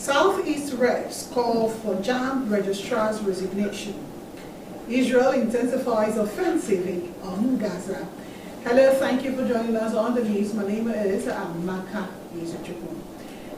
Southeast reps call for JAMB registrar's resignation. Israel intensifies offensive in Gaza. Hello, thank you for joining us on the news. My name is Amaka Izuchukwu.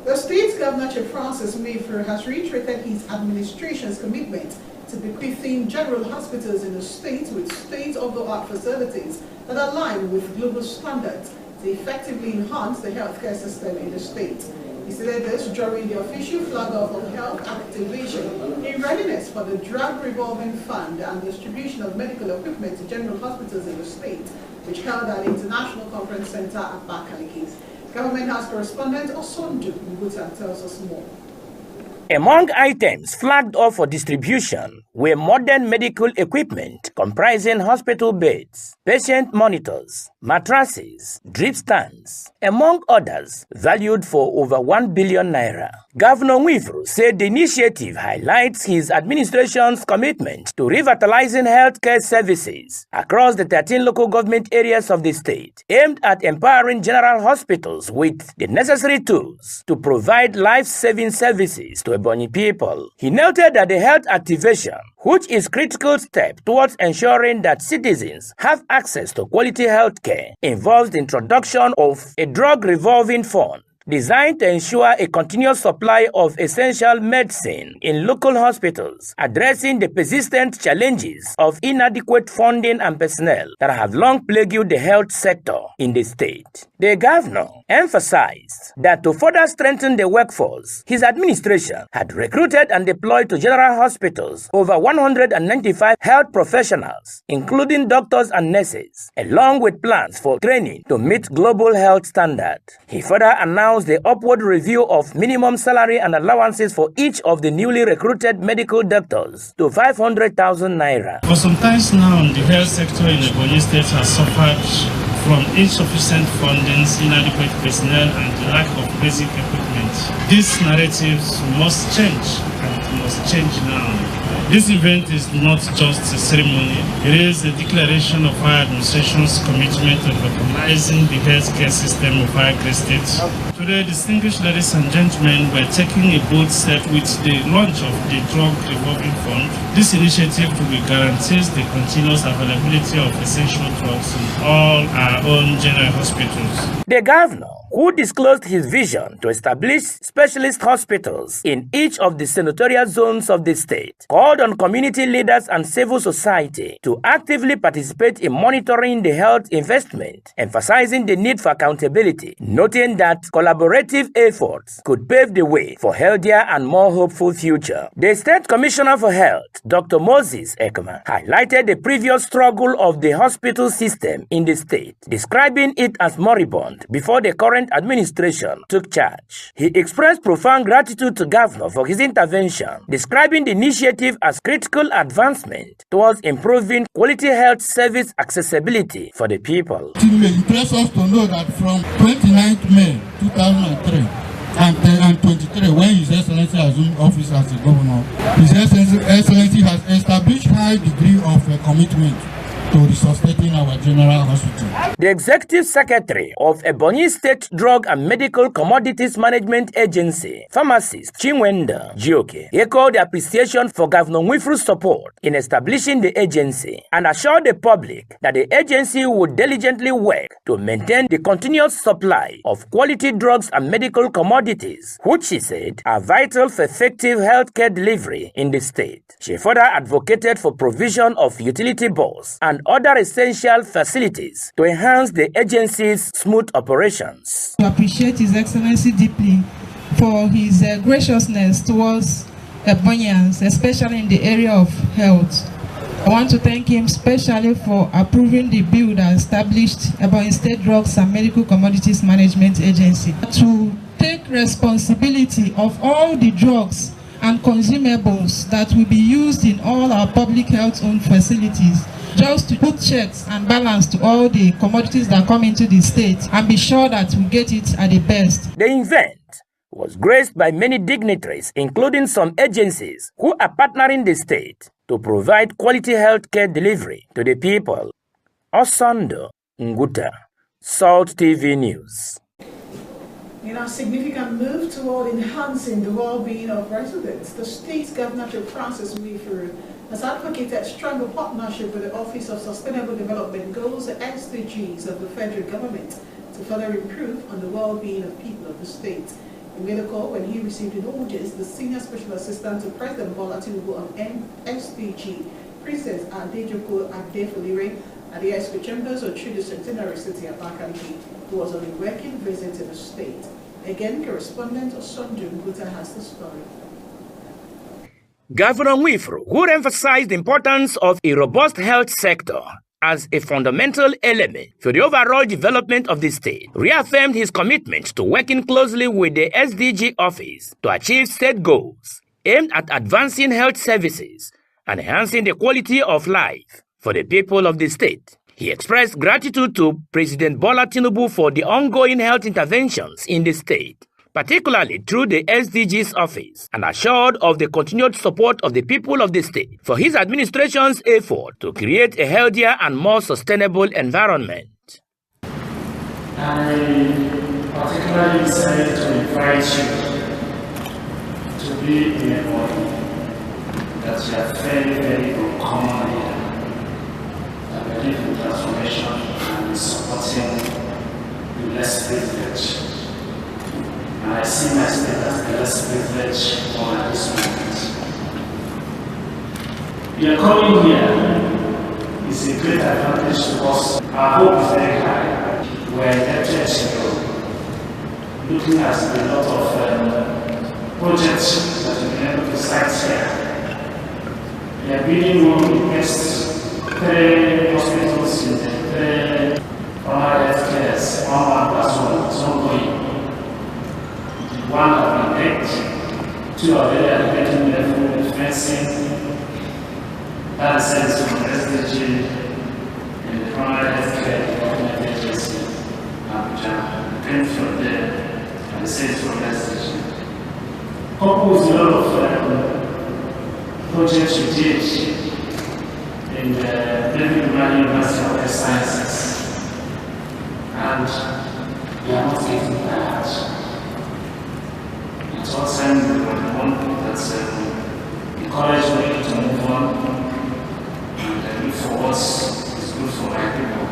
The state's governor, Chief Francis Mayfair, has reiterated his administration's commitment to bequeathing general hospitals in the state with state-of-the-art facilities that align with global standards to effectively enhance the healthcare system in the state. He said this during the official flag-off of health activation in readiness for the drug revolving fund and distribution of medical equipment to general hospitals in the state, which held at the International Conference Center at Abakaliki. Government House correspondent Osondu Nguta tells us more. Among items flagged off for distribution were modern medical equipment comprising hospital beds, patient monitors, mattresses, drip stands, among others valued for over 1 billion naira. Governor Nwifuru said the initiative highlights his administration's commitment to revitalizing healthcare services across the 13 local government areas of the state, aimed at empowering general hospitals with the necessary tools to provide life-saving services to Ebonyi people. He noted that the health activation, which is a critical step towards ensuring that citizens have access to quality health care, involves the introduction of a drug revolving fund designed to ensure a continuous supply of essential medicine in local hospitals, addressing the persistent challenges of inadequate funding and personnel that have long plagued the health sector in the state. The governor emphasized that to further strengthen the workforce, his administration had recruited and deployed to general hospitals over 195 health professionals, including doctors and nurses, along with plans for training to meet global health standards. He further announced the upward review of minimum salary and allowances for each of the newly recruited medical doctors to 500,000 naira. For some time now, the health sector in the Ebonyi state has suffered from insufficient funding, inadequate personnel, and the lack of basic equipment. These narratives must change, and it must change now. This event is not just a ceremony, it is a declaration of our administration's commitment to recognizing the healthcare system of our great state. Today, distinguished ladies and gentlemen, we're taking a bold step with the launch of the Drug Revolving Fund. This initiative will guarantees the continuous availability of essential drugs in all our own general hospitals. The governor, who disclosed his vision to establish specialist hospitals in each of the senatorial zones of the state, called on community leaders and civil society to actively participate in monitoring the health investment, emphasizing the need for accountability, noting that collaborative efforts could pave the way for a healthier and more hopeful future. The State Commissioner for Health, Dr. Moses Ekema, highlighted the previous struggle of the hospital system in the state, describing it as moribund before the current administration took charge. He expressed profound gratitude to Governor for his intervention, describing the initiative as critical advancement towards improving quality health service accessibility for the people. It will impress us to know that from 29th May 2003 and 23, when His Excellency assumed office as the governor, His Excellency has established high degree of commitment to resuscitating our general hospital. The Executive Secretary of Ebonyi State Drug and Medical Commodities Management Agency, pharmacist Chinwenda Jioke, echoed the appreciation for Governor Nwifuru's support in establishing the agency and assured the public that the agency would diligently work to maintain the continuous supply of quality drugs and medical commodities, which she said are vital for effective healthcare delivery in the state. She further advocated for provision of utility bus and other essential facilities to enhance the agency's smooth operations. I appreciate His Excellency deeply for his graciousness towards Ebonyans, especially in the area of health. I want to thank him specially for approving the bill that established Ebonyi State Drugs and Medical Commodities Management Agency to take responsibility of all the drugs and consumables that will be used in all our public health-owned facilities, just to put checks and balance to all the commodities that come into the state and be sure that we get it at the best. The event was graced by many dignitaries, including some agencies who are partnering the state to provide quality healthcare delivery to the people. Osando Nguta, Salt TV News. In a significant move toward enhancing the well-being of residents, the state governor, Francis Wifuru, has advocated stronger partnership with the Office of Sustainable Development Goals, the SDGs of the federal government, to further improve on the well-being of people of the state. He made a call when he received in August the Senior Special Assistant to President Bola Tinubu on SDG, Princess Adejoko Adefolire, at the Expo Chambers of Trudy Centenary City at Abakaliki, who was on a working visit to the state. Again, correspondent Osondu Nguta has the story. Governor Wifuru, who emphasized the importance of a robust health sector as a fundamental element for the overall development of the state, reaffirmed his commitment to working closely with the SDG office to achieve state goals aimed at advancing health services and enhancing the quality of life for the people of the state. He expressed gratitude to President Bola Tinubu for the ongoing health interventions in the state, particularly through the SDGs office, and assured of the continued support of the people of the state for his administration's effort to create a healthier and more sustainable environment. I particularly decided to invite you to be in Ebonyi, that you are very, very uncommon leader. I believe in transformation and in supporting the less privileged. And I see my state as the less privileged one at this moment. Your coming here is a great advantage to us. Our hope is very high. We're in the looking at a lot of projects that we've been able to cite here. We are building one of the best hospitals in the primary health care, 1+1, it's ongoing. One have been built, 2 are very elevated level with fencing, that sense from SDG in the primary health care development agency, and came from there, and the same from SDG. Coupled with a lot of projects we did in the David Ryan University of Health Sciences, and we are not getting that. It's all time we want that encourage me to move on, and look for what's is good for my people.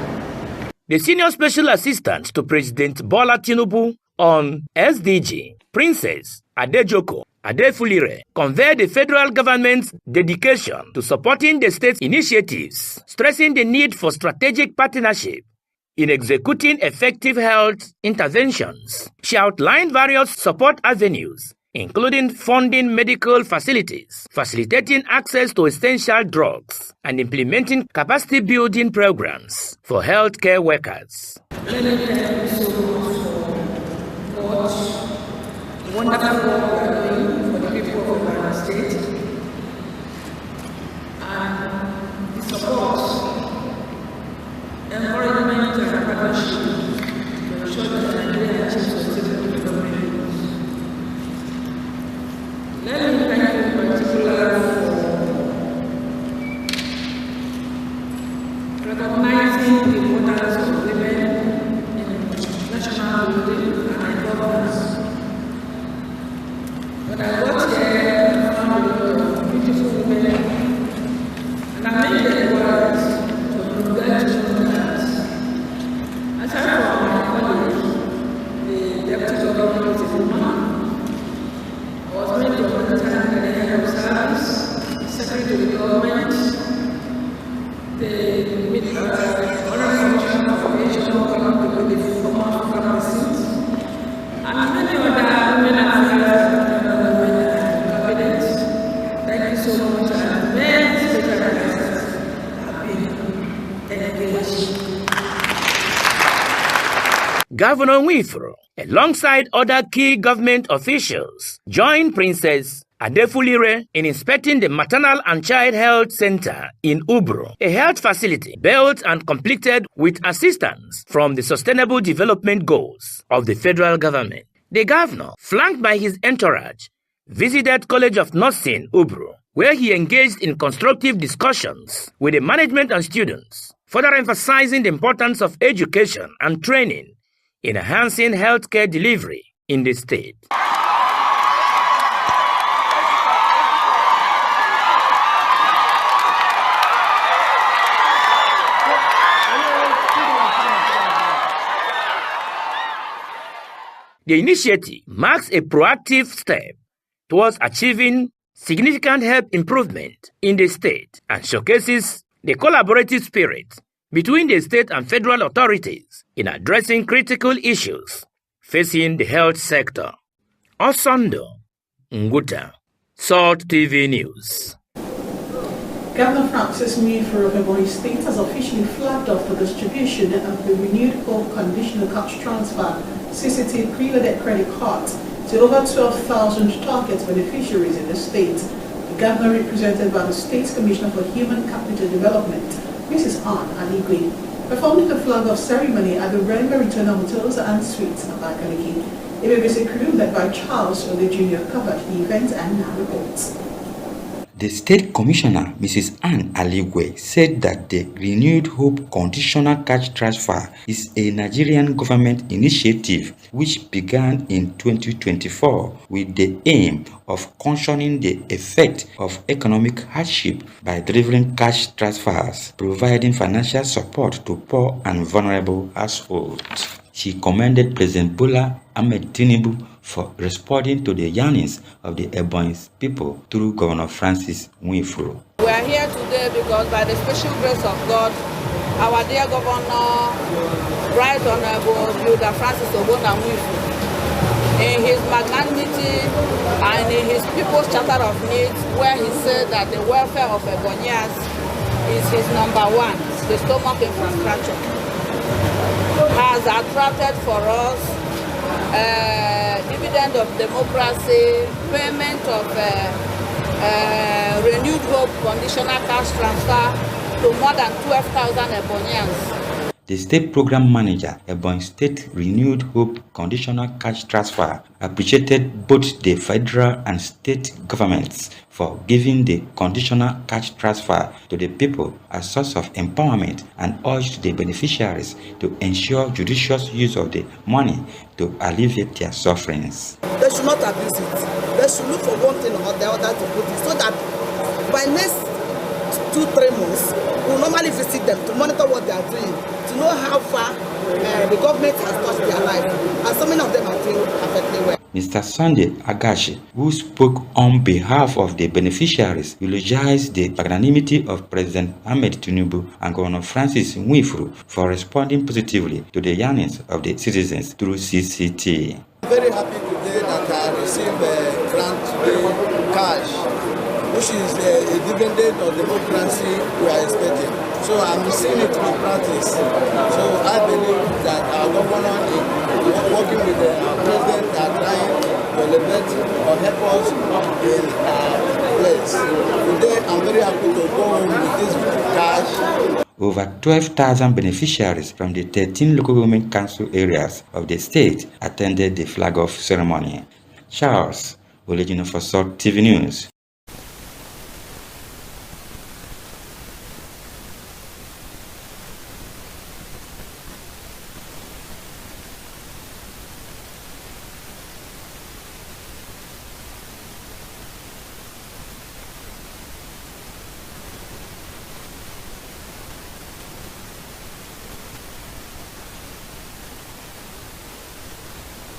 The Senior Special Assistant to President Bola Tinubu on SDG, Princess Adejoko Adefolire, conveyed the federal government's dedication to supporting the state's initiatives, stressing the need for strategic partnership in executing effective health interventions. She outlined various support avenues, including funding medical facilities, facilitating access to essential drugs, and implementing capacity-building programs for healthcare workers. Many thank you so much for what wonderful work you are doing for the people of our state, and the support, encouragement, and partnership to ensure that Nigeria achieves sustainable development goals. Let me thank you in particular for recognizing the importance of women in national building and governance. When I got here, I found a lot of beautiful women, and I made the words to congratulate that. Aside from my colleague, the deputy governor is a woman. I was made to understand the head of service, secretary to the government, the honorary commissioner for regional government with the former pharmacist, and many other women affairs. Thank you so much, and many special advisors have been engaged. Governor Wifuru, alongside other key government officials, joined Princess Adefolire in inspecting the Maternal and Child Health Center in Ubro, a health facility built and completed with assistance from the Sustainable Development Goals of the federal government. The governor, flanked by his entourage, visited College of Nursing Ubro, where he engaged in constructive discussions with the management and students, further emphasizing the importance of education and training in enhancing healthcare delivery in the state. The initiative marks a proactive step towards achieving significant health improvement in the state and showcases the collaborative spirit between the state and federal authorities in addressing critical issues facing the health sector. Osondo Nguta, Salt TV News. Governor Francis Nwifuru of Ebonyi State has officially flagged off the distribution of the renewed Hope Conditional Cash Transfer CCT preloaded credit cards to over 12,000 target beneficiaries in the state. The governor, represented by the State's Commissioner for Human Capital Development, Mrs. Anne Aligwe, performed the flag-off ceremony at the Rainbow Return Hotels and Suites in Abakaliki. EBBC crew led by Charles Ole Jr. covered the event and now reports. The State Commissioner, Mrs. Anne Aligwe, said that the Renewed Hope Conditional Cash Transfer is a Nigerian government initiative which began in 2024 with the aim of cushioning the effect of economic hardship by delivering cash transfers, providing financial support to poor and vulnerable households. She commended President Bola Ahmed Tinubu for responding to the yearnings of the Ebonyi people through Governor Francis Nwifuru. We are here today because by the special grace of God, our dear Governor, Right Honorable Builder Francis Nwifuru, in his magnanimity and in his People's Charter of Needs, where he said that the welfare of Ebonyians is his number one, the stomach infrastructure, has attracted for us dividend of democracy, payment of renewed hope conditional cash transfer to more than 12,000 Ebonyians. The State Program Manager, Ebonyi State Renewed Hope Conditional Cash Transfer, appreciated both the federal and state governments for giving the conditional cash transfer to the people as source of empowerment and urged the beneficiaries to ensure judicious use of the money to alleviate their sufferings. They should not abuse it. They should look for one thing or the other to put it so that by next 2-3 months, we'll normally visit them to monitor what they are doing, to know how far the government has touched their life. And so many of them are doing perfectly well. Mr. Sunday Agashi, who spoke on behalf of the beneficiaries, eulogized the magnanimity of President Ahmed Tinubu and Governor Francis Nwifuru for responding positively to the yearnings of the citizens through CCT. I'm very happy today that I received a grant cash, which is a dividend of democracy we are expecting. So I'm seeing it in practice. So I believe that our governor is working with our president are trying to elevate or help us in our place. Today I'm very happy to go home with this cash. Over 12,000 beneficiaries from the 13 local government council areas of the state attended the flag-off ceremony. Charles Ole Jr. for Salt TV News.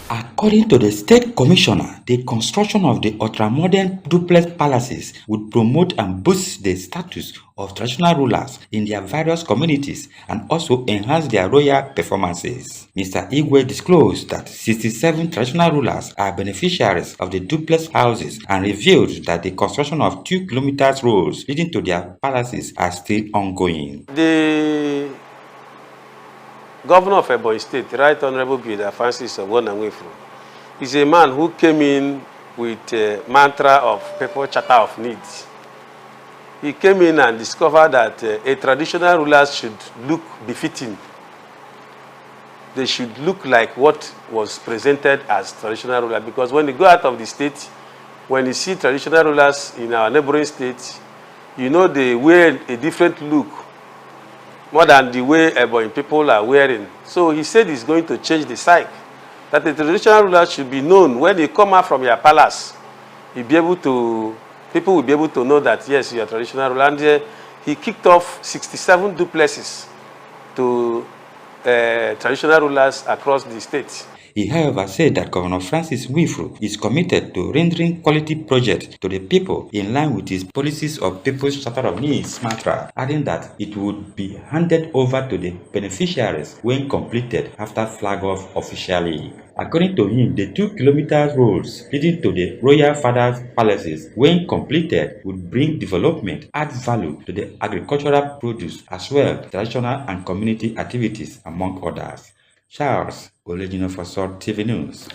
According to the State Commissioner, the construction of the ultra-modern duplex palaces would promote and boost the status of traditional rulers in their various communities and also enhance their royal performances. Mr. Igwe disclosed that 67 traditional rulers are beneficiaries of the duplex houses and revealed that the construction of 2 kilometers roads leading to their palaces are still ongoing. The Governor of Ebonyi State, Right Honorable Builder Francis Nwifuru, is a man who came in with a mantra of People's Charter of Needs. He came in and discovered that a traditional ruler should look befitting. They should look like what was presented as traditional ruler, because when you go out of the state, when you see traditional rulers in our neighboring states, you know they wear a different look more than the way Ebonyi people are wearing. So he said he's going to change the psyche that the traditional rulers should be known when they come out from your palace. People will be able to know that, yes, you are traditional ruler. And he kicked off 67 duplexes to traditional rulers across the state. He, however, said that Governor Francis Nwifuru is committed to rendering quality projects to the people in line with his policies of People's Charter of Needs mantra, adding that it would be handed over to the beneficiaries when completed after flag-off officially. According to him, the 2-kilometer roads leading to the royal fathers' palaces, when completed, would bring development, add value to the agricultural produce, as well as traditional and community activities, among others. Charles Olegino for Salt TV News.